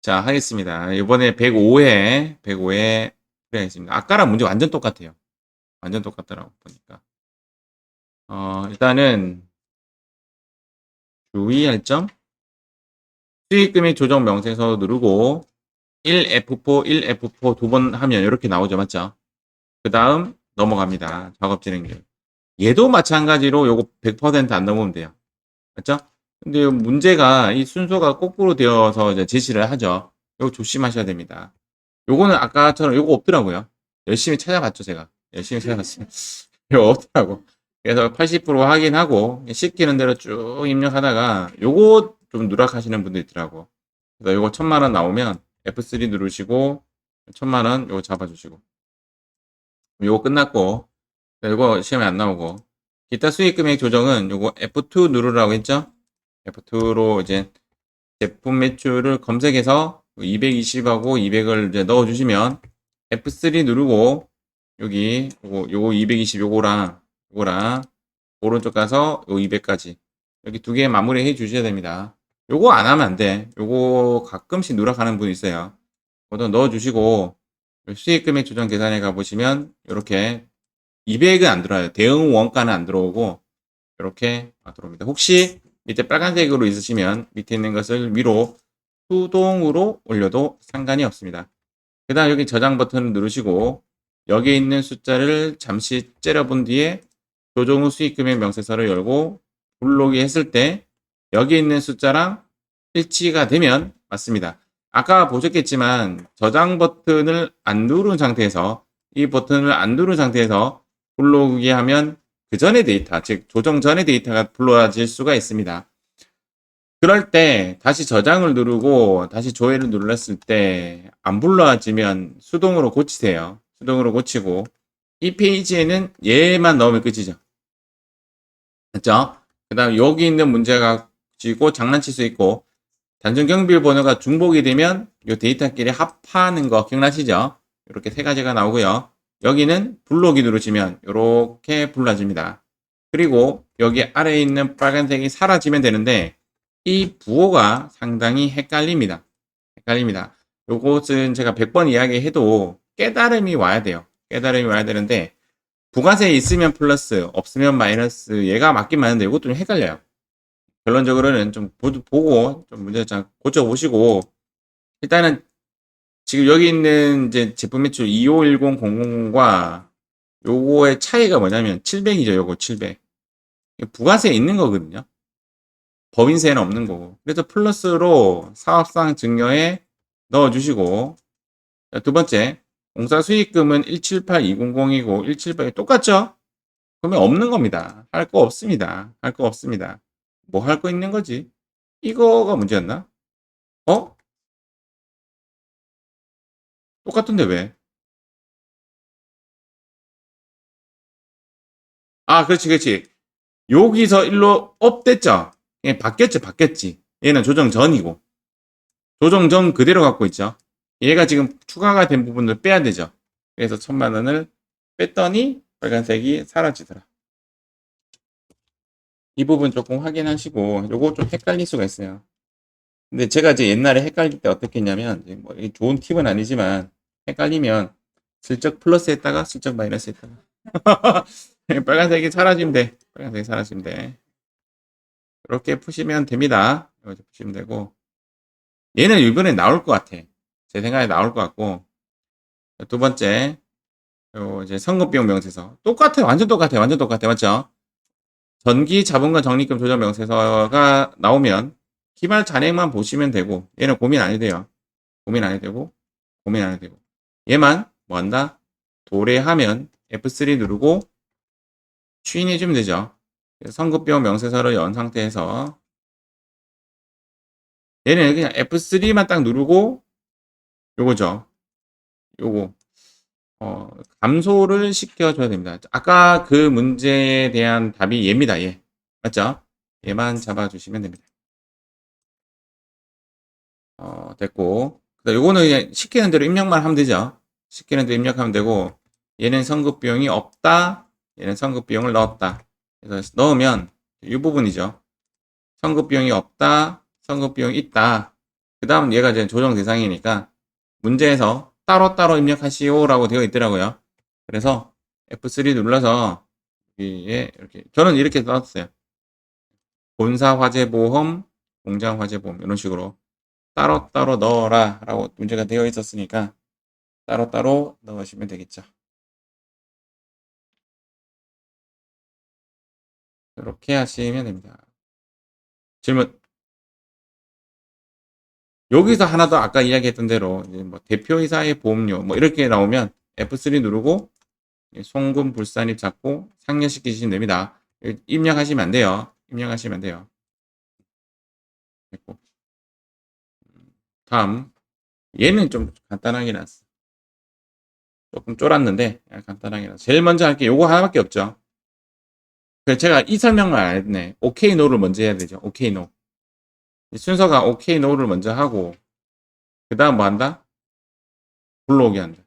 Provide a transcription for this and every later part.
자, 하겠습니다. 이번에 105회 그래야겠습니다. 아까랑 문제 완전 똑같아요. 완전 똑같더라고, 보니까. 일단은 주의할 점. 수익금액 조정 명세서 누르고 1F4, 1F4 두 번 하면 이렇게 나오죠. 맞죠? 그 다음 넘어갑니다. 작업 진행률. 얘도 마찬가지로 요거 100%안 넘으면 돼요. 맞죠? 근데 문제가 이 순서가 거꾸로 되어서 이제 제시를 하죠. 이거 조심하셔야 됩니다. 요거는 아까처럼 요거 없더라고요. 열심히 찾아봤죠, 제가. 열심히 찾아봤어요. 이거 없더라고. 그래서 80% 확인하고 시키는 대로 쭉 입력하다가 요거 좀 누락하시는 분도 있더라고. 그래서 요거 1000만원 나오면 F3 누르시고 1000만원 요거 잡아주시고 요거 끝났고 요거 시험에 안 나오고 기타 수익 금액 조정은 요거 F2 누르라고 했죠? F2로 이제 제품 매출을 검색해서 220하고 200을 이제 넣어주시면 F3 누르고 여기 요거 220 요거랑 오른쪽 가서 요 200까지 여기 두 개 마무리 해 주셔야 됩니다. 요거 안 하면 안 돼. 요거 가끔씩 누락하는 분 있어요. 그것도 넣어 주시고 수익 금액 조정 계산에 가 보시면 이렇게 200은 안 들어와요. 대응 원가는 안 들어오고 이렇게 들어옵니다. 혹시 밑에 빨간색으로 있으시면 밑에 있는 것을 위로 수동으로 올려도 상관이 없습니다. 그 다음 여기 저장 버튼을 누르시고 여기 있는 숫자를 잠시 째려본 뒤에 조정 후 수익금액 명세서를 열고 불러오기 했을 때 여기 있는 숫자랑 일치가 되면 맞습니다. 아까 보셨겠지만 저장 버튼을 안 누른 상태에서 이 버튼을 안 누른 상태에서 불러오기 하면 그 전의 데이터, 즉 조정 전의 데이터가 불러질 수가 있습니다. 그럴 때 다시 저장을 누르고 다시 조회를 눌렀을 때 안 불러지면 수동으로 고치세요. 수동으로 고치고 이 페이지에는 얘만 넣으면 끝이죠. 맞죠? 그 다음 여기 있는 문제가 지고 장난칠 수 있고 단순 경비율 번호가 중복이 되면 이 데이터끼리 합하는 거 기억나시죠? 이렇게 세 가지가 나오고요. 여기는 불러오기 누르시면 이렇게 불러집니다. 그리고 여기 아래에 있는 빨간색이 사라지면 되는데 이 부호가 상당히 헷갈립니다. 헷갈립니다. 요것은 제가 100번 이야기해도 깨달음이 와야 돼요. 깨달음이 와야 되는데 부가세 있으면 플러스 없으면 마이너스 얘가 맞긴 맞는데 이것도 좀 헷갈려요. 결론적으로는 좀 보고 좀 문제 좀 고쳐보시고 일단은 지금 여기 있는 이제 제품 매출 251000과 요거의 차이가 뭐냐면 700이죠. 요거 700. 부가세 있는 거거든요. 법인세는 없는 거고. 그래서 플러스로 사업상 증여에 넣어주시고 두 번째 공사 수익금은 178200이고 178이 똑같죠? 그러면 없는 겁니다. 할 거 없습니다. 할 거 없습니다. 뭐 할 거 있는 거지? 이거가 문제였나? 어? 똑같은데 왜? 아, 그렇지, 그렇지. 여기서 일로 업 됐죠? 예, 바뀌었지, 바뀌었지. 얘는 조정 전이고. 조정 전 그대로 갖고 있죠. 얘가 지금 추가가 된 부분을 빼야 되죠. 그래서 1000만원을 뺐더니 빨간색이 사라지더라. 이 부분 조금 확인하시고, 요거 좀 헷갈릴 수가 있어요. 근데 제가 이제 옛날에 헷갈릴 때 어떻게 했냐면, 뭐 좋은 팁은 아니지만, 헷갈리면 슬쩍 플러스 했다가 슬쩍 마이너스 했다가. 빨간색이 사라지면 돼. 빨간색이 사라지면 돼. 이렇게 푸시면 됩니다. 이렇게 푸시면 되고. 얘는 이번에 나올 것 같아. 제 생각에 나올 것 같고. 두 번째, 요 이제 선급비용 명세서. 똑같아. 완전 똑같아. 완전 똑같아. 맞죠? 전기 자본과 적립금 조정 명세서가 나오면 기말 잔액만 보시면 되고, 얘는 고민 안 해도 돼요. 고민 안 해도 되고, 고민 안 해도 되고. 얘만 뭐 한다? 도래하면 F3 누르고 추인해주면 되죠. 선급비용 명세서를 연 상태에서 얘는 그냥 F3만 딱 누르고 요거죠. 요거 감소를 시켜줘야 됩니다. 아까 그 문제에 대한 답이 얘입니다. 얘 맞죠? 얘만 잡아주시면 됩니다. 됐고 요거는 그냥 시키는 대로 입력만 하면 되죠. 시키는 대로 입력하면 되고 얘는 선급비용이 없다. 얘는 선급비용을 넣었다. 그래서 넣으면 이 부분이죠. 선급비용이 없다. 선급비용이 있다. 그 다음 얘가 이제 조정 대상이니까 문제에서 따로따로 입력하시오라고 되어 있더라고요. 그래서 F3 눌러서 여기에 이렇게 저는 이렇게 써놨어요. 본사 화재보험, 공장 화재보험 이런 식으로 따로따로 넣어라 라고 문제가 되어 있었으니까 따로따로 넣으시면 되겠죠. 이렇게 하시면 됩니다. 질문. 여기서 하나 더 아까 이야기했던 대로 이제 뭐 대표이사의 보험료 뭐 이렇게 나오면 F3 누르고 송금 불산입 잡고 상렬시키시면 됩니다. 입력하시면 안 돼요. 입력하시면 안 돼요. 됐고. 다음 얘는 좀 간단하게 나왔어. 조금 쫄았는데 간단하게 나왔어. 제일 먼저 할 게 요거 하나밖에 없죠. 그래서 제가 이 설명을 안 했네. 오케이 노를 먼저 해야 되죠. 오케이 노. 순서가 오케이 노를 먼저 하고 그 다음 뭐 한다? 불러오게 한다.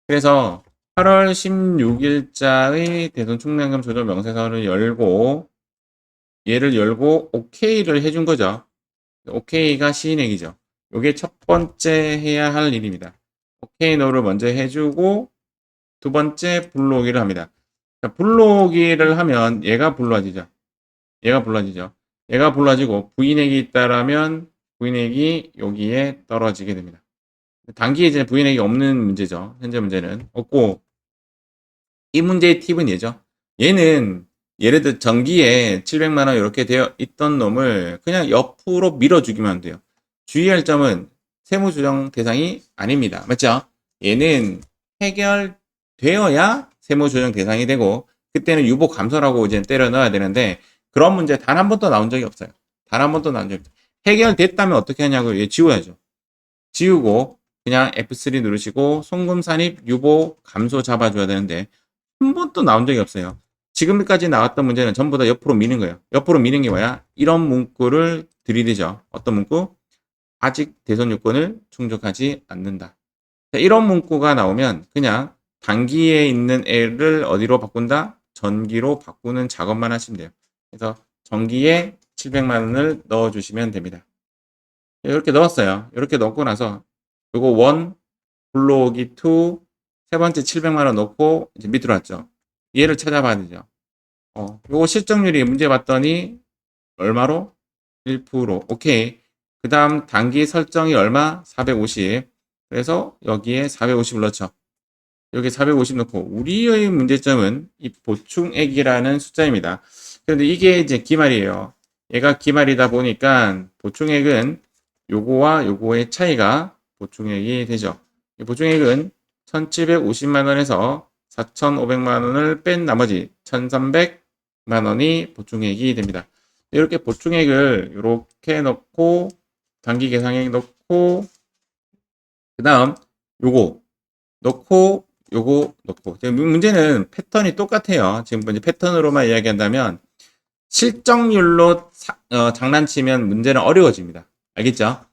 그래서 8월 16일자의 대손 충당금 조정 명세서를 열고 얘를 열고 OK를 해준 거죠. OK가 시인액이죠. 이게 첫 번째 해야 할 일입니다. OK 노를 먼저 해주고 두 번째 불러오기를 합니다. 자, 불러오기를 하면 얘가 불러지죠. 얘가 불러지죠. 얘가 불러지고 부인액이 있다라면 부인액이 여기에 떨어지게 됩니다. 단기에 이제 부인액이 없는 문제죠. 현재 문제는 없고 이 문제의 팁은 얘죠. 얘는 예를 들어 전기에 700만 원 이렇게 되어 있던 놈을 그냥 옆으로 밀어주기만 돼요. 주의할 점은 세무조정 대상이 아닙니다. 맞죠? 얘는 해결되어야 세무조정 대상이 되고 그때는 유보 감소라고 이제 때려 넣어야 되는데 그런 문제 단 한 번도 나온 적이 없어요. 단 한 번도 나온 적이 없어요. 해결됐다면 어떻게 하냐고요? 얘 지워야죠. 지우고 그냥 F3 누르시고 송금 산입 유보 감소 잡아줘야 되는데 한 번도 나온 적이 없어요. 지금까지 나왔던 문제는 전부 다 옆으로 미는 거예요. 옆으로 미는 게 뭐야? 이런 문구를 들이대죠. 어떤 문구? 아직 대손 요건을 충족하지 않는다. 자, 이런 문구가 나오면 그냥 단기에 있는 애를 어디로 바꾼다? 전기로 바꾸는 작업만 하시면 돼요. 그래서 전기에 700만 원을 넣어주시면 됩니다. 이렇게 넣었어요. 이렇게 넣고 나서 요거 원 불러오기 2 세 번째 700만 원 넣고 이제 밑으로 왔죠. 얘를 찾아봐야 되죠. 요거 실적률이 문제 봤더니 얼마로? 1%. 오케이. 그 다음 단기 설정이 얼마? 450. 그래서 여기에 450을 넣죠. 여기 450 넣고 우리의 문제점은 이 보충액이라는 숫자입니다. 그런데 이게 이제 기말이에요. 얘가 기말이다 보니까 보충액은 요거와 요거의 차이가 보충액이 되죠. 이 보충액은 1750만 원에서 4500만 원을 뺀 나머지 1300만 원이 보충액이 됩니다. 이렇게 보충액을 이렇게 넣고 단기 계상액 넣고 그 다음 요거 넣고 요거 넣고 문제는 패턴이 똑같아요. 지금 이제 패턴으로만 이야기한다면 실적률로 장난치면 문제는 어려워집니다. 알겠죠?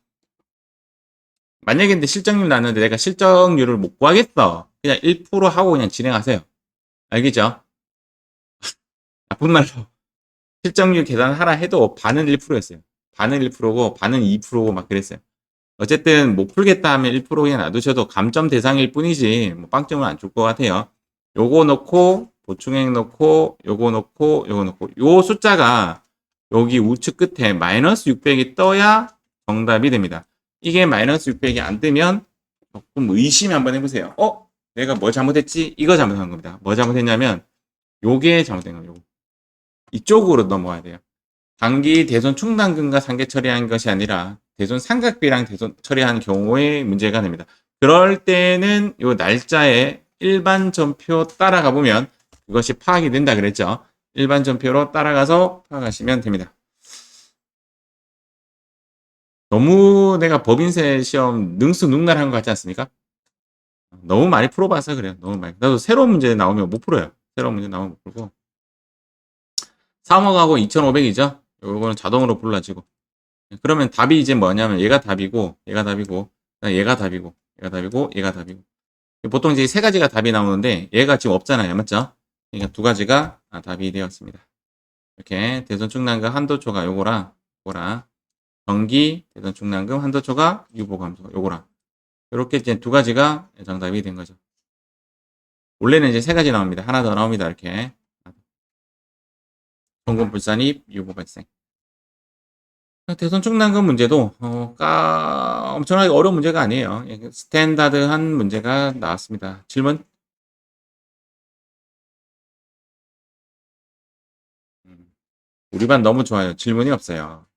만약에 근데 실적률 나는데 내가 실적률을 못 구하겠어. 그냥 1% 하고 그냥 진행하세요. 알겠죠? 나쁜 말로 실적률 계산하라 해도 반은 1%였어요. 반은 1%고 반은 2%고 막 그랬어요. 어쨌든 못 풀겠다 하면 1% 그냥 놔두셔도 감점 대상일 뿐이지 뭐 빵점은 안 줄 것 같아요. 요거 넣고 보충액 넣고 요거 넣고 요거 넣고 요 숫자가 여기 우측 끝에 마이너스 600이 떠야 정답이 됩니다. 이게 마이너스 600이 안 뜨면 조금 의심 한번 해보세요. 내가 뭐 잘못했지? 이거 잘못한 겁니다. 뭐 잘못했냐면 요게 잘못된 거예요. 이쪽으로 넘어가야 돼요. 단기 대손 충당금과 상계 처리한 것이 아니라 대손 삼각비랑 대손 처리한 경우에 문제가 됩니다. 그럴 때는 이 날짜에 일반 전표 따라가 보면 그것이 파악이 된다 그랬죠. 일반 전표로 따라가서 파악하시면 됩니다. 너무 내가 법인세 시험 능수능란한 것 같지 않습니까? 너무 많이 풀어봐서 그래요. 너무 많이. 나도 새로운 문제 나오면 못 풀어요. 새로운 문제 나오면 못 풀고. 3억하고 2,500이죠? 요거는 자동으로 불러지고. 그러면 답이 이제 뭐냐면 얘가 답이고 얘가 답이고 얘가 답이고 얘가 답이고 얘가 답이고 보통 이제 세 가지가 답이 나오는데 얘가 지금 없잖아요. 맞죠? 그러니까 두 가지가 답이 되었습니다. 이렇게 대손 충당금 한도 초과 요거랑 전기, 대전 충남금, 한도초가 유보 감소, 요거랑. 이렇게 이제 두 가지가 정답이 된 거죠. 원래는 이제 세 가지 나옵니다. 하나 더 나옵니다. 이렇게. 전군 불산입, 유보 발생. 대선 충남금 문제도 엄청나게 어려운 문제가 아니에요. 스탠다드한 문제가 나왔습니다. 질문? 우리 반 너무 좋아요. 질문이 없어요.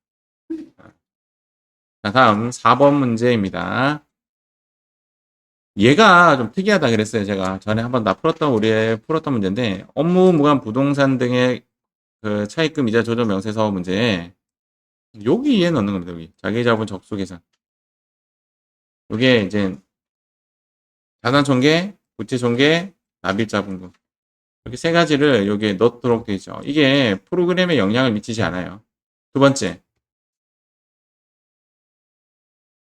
자, 다음 4번 문제입니다. 얘가 좀 특이하다 그랬어요. 제가 전에 한번 풀었던 문제인데, 업무 무관 부동산 등의 그 차입금 이자 조정 명세 사업 문제에 여기에 넣는 겁니다. 여기 자기자본 적수 계산. 이게 이제 자산총계, 부채총계, 납입자본금 이렇게 세 가지를 여기에 넣도록 되어 있죠. 이게 프로그램에 영향을 미치지 않아요. 두 번째,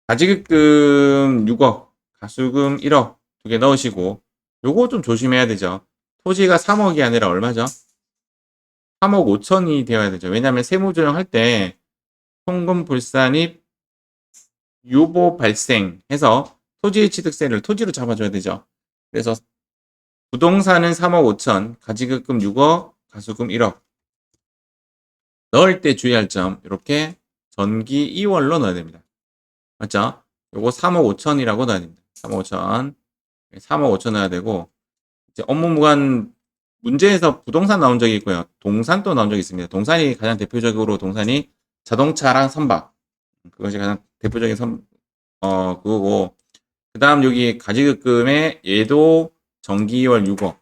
가지급금 6억, 가수금 1억 두 개 넣으시고 요거 좀 조심해야 되죠. 토지가 3억이 아니라 얼마죠? 3억 5천이 되어야 되죠. 왜냐하면 세무조정 할 때 송금 불산입 유보 발생해서 토지의 취득세를 토지로 잡아줘야 되죠. 그래서 부동산은 3억 5천, 가지급금 6억, 가수금 1억. 넣을 때 주의할 점 이렇게 전기 2월로 넣어야 됩니다. 맞죠? 요거 3억 5천이라고 넣어야 됩니다. 3억 5천. 3억 5천 넣어야 되고 이제 업무 무관 문제에서 부동산 나온 적이 있고요. 동산도 나온 적이 있습니다. 동산이 가장 대표적으로 동산이 자동차랑 선박. 그것이 가장 대표적인 그거고. 그 다음 여기 가지급금에 얘도 정기 2월 6억.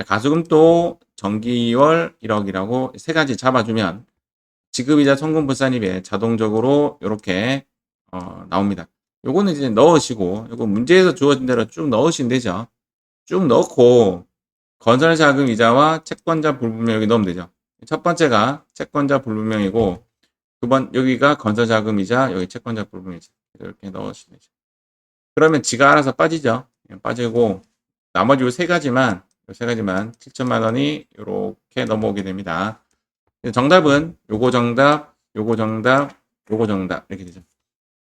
가수금도 정기 2월 1억이라고 세 가지 잡아주면 지급이자 청구분산입에 자동적으로 이렇게 나옵니다. 요거는 이제 넣으시고 요거 문제에서 주어진 대로 쭉 넣으시면 되죠. 쭉 넣고 건설자금 이자와 채권자 불분명 여기 넣으면 되죠. 첫 번째가 채권자 불분명이고 두 번 여기가 건설자금 이자 여기 채권자 불분명 이자 이렇게 넣으시면 되죠. 그러면 지가 알아서 빠지죠. 빠지고 나머지 요 세 가지만 7천만 원이 이렇게 넘어오게 됩니다. 정답은 요거 정답, 요거 정답, 요거 정답 이렇게 되죠.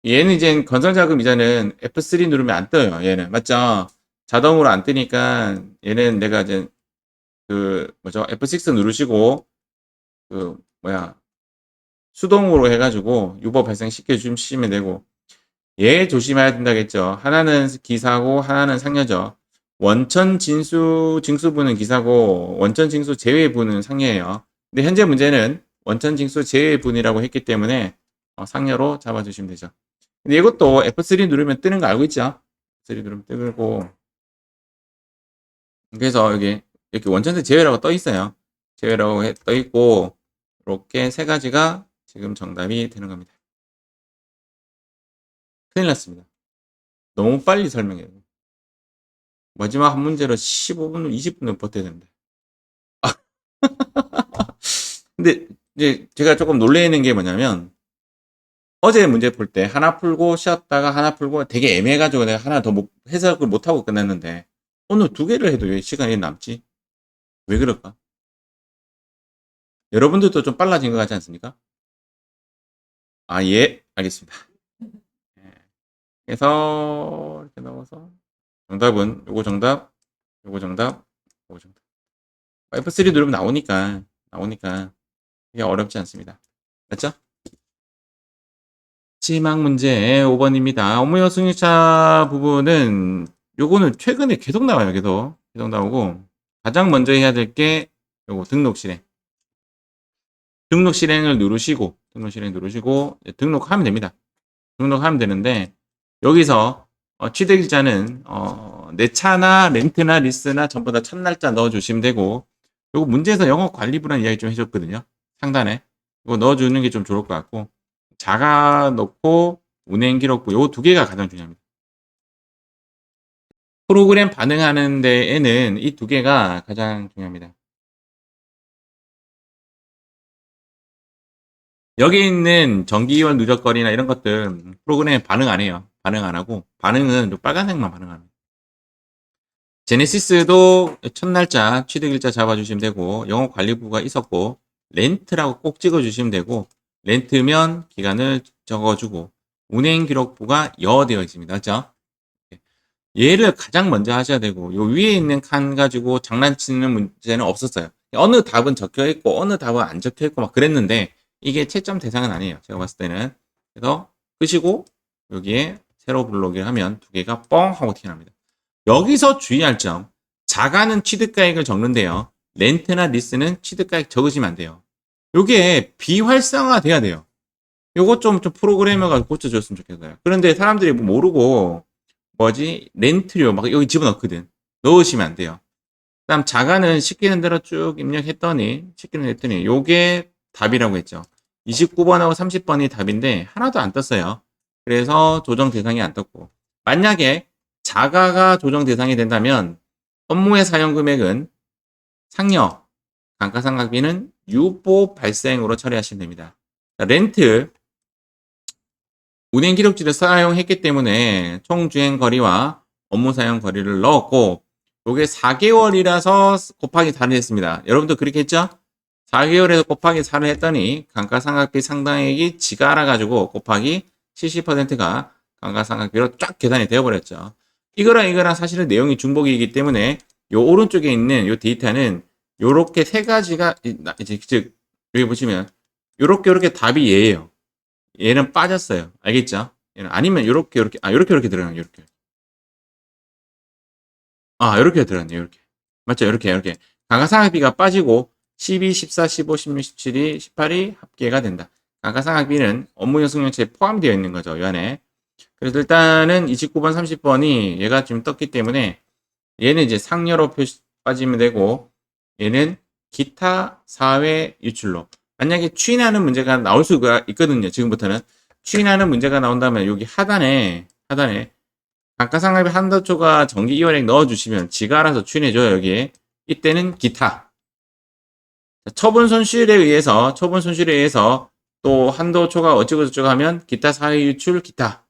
얘는 이제 건설자금 이자는 F3 누르면 안 떠요. 얘는 맞죠? 자동으로 안 뜨니까 얘는 내가 이제 F6 누르시고 수동으로 해가지고 유보 발생시켜 주시면 되고 얘 조심해야 된다겠죠. 하나는 기사고 하나는 상여죠. 원천 징수부는 기사고 원천 징수 제외부는 상여예요. 근데 현재 문제는 원천 징수 제외분이라고 했기 때문에 상여로 잡아주시면 되죠. 근데 이것도 F3 누르면 뜨는 거 알고 있죠? F3 누르면 뜨고 그래서 여기 이렇게 원천세 제외라고 떠 있어요. 제외라고 떠 있고 이렇게 세 가지가 지금 정답이 되는 겁니다. 큰일 났습니다. 너무 빨리 설명해요. 마지막 한 문제로 15분, 20분을 버텨야 됩니다. 근데 이제 제가 조금 놀래는 게 뭐냐면 어제 문제 풀 때 하나 풀고 쉬었다가 하나 풀고 되게 애매해가지고 내가 하나 더 해석을 못하고 끝냈는데 오늘 두 개를 해도 왜 시간이 남지? 왜 그럴까? 여러분들도 좀 빨라진 것 같지 않습니까? 아, 예, 알겠습니다. 그래서 이렇게 넣어서 정답은 요거 정답, 요거 정답, 요거 정답. F3 누르면 나오니까 이게 어렵지 않습니다. 맞죠? 마지막 문제 5번입니다. 업무용 승용차 부분은 요거는 최근에 계속 나와요. 계속 나오고 가장 먼저 해야 될 게 요거 등록 실행. 등록 실행을 누르시고 등록하면 됩니다. 등록하면 되는데 여기서 취득일자는 내 차나 렌트나 리스나 전부 다 첫날짜 넣어주시면 되고 요거 문제에서 영업관리부라는 이야기 좀 해줬거든요. 상단에 이거 넣어주는 게 좀 좋을 것 같고 자가 넣고 운행기록부 요 두 개가 가장 중요합니다. 프로그램 반응하는 데에는 이 두 개가 가장 중요합니다. 여기 있는 정기이월 누적거리나 이런 것들 프로그램에 반응 안 해요. 반응 안 하고 반응은 빨간색만 반응합니다. 제네시스도 첫날짜 취득일자 잡아주시면 되고 영업관리부가 있었고 렌트라고 꼭 찍어주시면 되고 렌트면 기간을 적어주고 운행기록부가 여되어 있습니다. 맞죠? 얘를 가장 먼저 하셔야 되고 요 위에 있는 칸 가지고 장난치는 문제는 없었어요. 어느 답은 적혀 있고 어느 답은 안 적혀 있고 막 그랬는데 이게 채점 대상은 아니에요. 제가 봤을 때는. 그래서 끄시고 여기에 세로 블록을 하면 두 개가 뻥 하고 튀어납니다. 여기서 주의할 점. 자가는 취득가액을 적는데요. 렌트나 리스는 취득가액 적으시면 안 돼요. 요게 비활성화 돼야 돼요. 요거 좀 프로그래머가 고쳐줬으면 좋겠어요. 그런데 사람들이 뭐 모르고 뭐지 렌트료 막 여기 집어넣거든. 넣으시면 안 돼요. 그다음 자가는 시키는 대로 쭉 입력했더니 요게 답이라고 했죠. 29번하고 30번이 답인데 하나도 안 떴어요. 그래서 조정 대상이 안 떴고 만약에 자가가 조정 대상이 된다면 업무의 사용 금액은 상여, 감가상각비는 유보 발생으로 처리하시면 됩니다. 렌트 운행 기록지를 사용했기 때문에 총 주행 거리와 업무 사용 거리를 넣었고 요게 4개월이라서 곱하기 4를 했습니다. 여러분도 그렇게 했죠? 4개월에서 곱하기 4를 했더니 감가상각비 상당액이 지가 알아가지고 곱하기 70%가 감가상각비로 쫙 계산이 되어버렸죠. 이거랑 사실은 내용이 중복이기 때문에 요 오른쪽에 있는 요 데이터는 요렇게 세 가지가 이제 즉 여기 보시면 요렇게 답이 얘예요. 얘는 빠졌어요. 알겠죠? 얘는 아니면 요렇게 들어가요. 요렇게 들어갔네요. 요렇게. 맞죠? 요렇게. 감가상각비가 빠지고 12, 14, 15, 16, 17이 18이 합계가 된다. 감가상각비는 업무 연속연체에 포함되어 있는 거죠. 이 안에. 그래서 일단은 29번, 30번이 얘가 지금 떴기 때문에 얘는 이제 상여로 빠지면 되고 얘는 기타 사회 유출로. 만약에 추인하는 문제가 나올 수가 있거든요. 지금부터는. 추인하는 문제가 나온다면 여기 하단에 감가상각비 한도초과 정기 이원액 넣어주시면 지가 알아서 추인해줘요. 여기에. 이때는 기타. 처분 손실에 의해서 또 한도초가 어쩌고저쩌고 하면 기타 사회 유출 기타.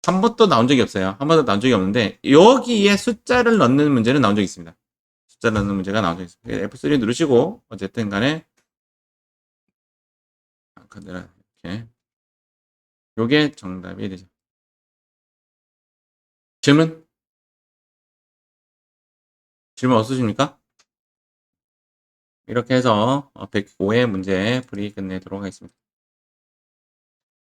한 번도 나온 적이 없어요. 한 번도 나온 적이 없는데 여기에 숫자를 넣는 문제는 나온 적이 있습니다. 숫자를 넣는 문제가 나온 적이 있습니다. F3 누르시고 어쨌든 간에 이렇게 요게 정답이 되죠. 질문? 질문 없으십니까? 이렇게 해서 105의 문제 풀이 끝내도록 하겠습니다.